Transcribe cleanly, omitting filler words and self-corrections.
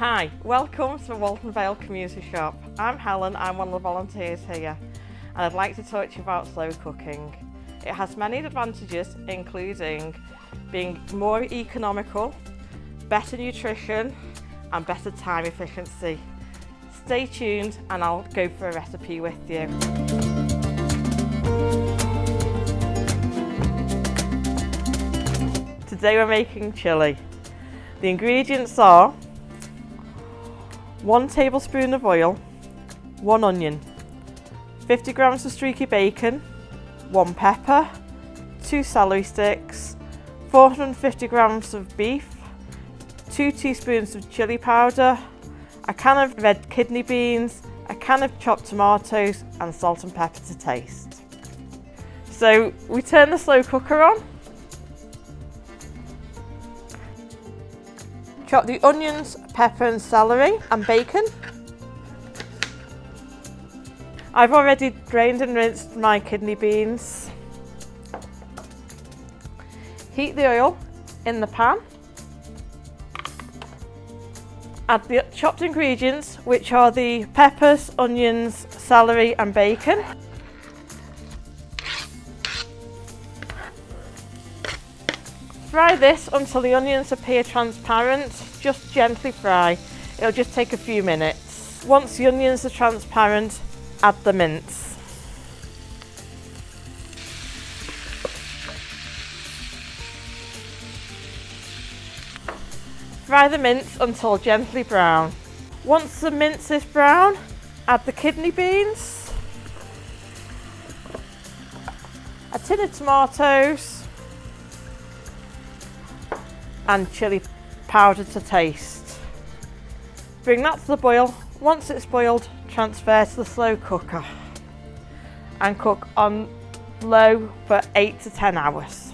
Hi, welcome to Walton Vale Community Shop. I'm Helen, I'm one of the volunteers here, and I'd like to talk to you about slow cooking. It has many advantages, including being more economical, better nutrition and better time efficiency. Stay tuned and I'll go for a recipe with you. Today we're making chilli. The ingredients are 1 tablespoon of oil, 1 onion, 50 grams of streaky bacon, 1 pepper, 2 celery sticks, 450 grams of beef, 2 teaspoons of chilli powder, a can of red kidney beans, a can of chopped tomatoes and salt and pepper to taste. So we turn the slow cooker on. Chop the onions, pepper and celery and bacon. I've already drained and rinsed my kidney beans. Heat the oil in the pan. Add the chopped ingredients, which are the peppers, onions, celery and bacon. Fry this until the onions appear transparent, just gently fry. It'll just take a few minutes. Once the onions are transparent, add the mince. Fry the mince until gently brown. Once the mince is brown, add the kidney beans, a tin of tomatoes, and chilli powder to taste. Bring that to the boil. Once it's boiled, transfer to the slow cooker and cook on low for 8 to 10 hours.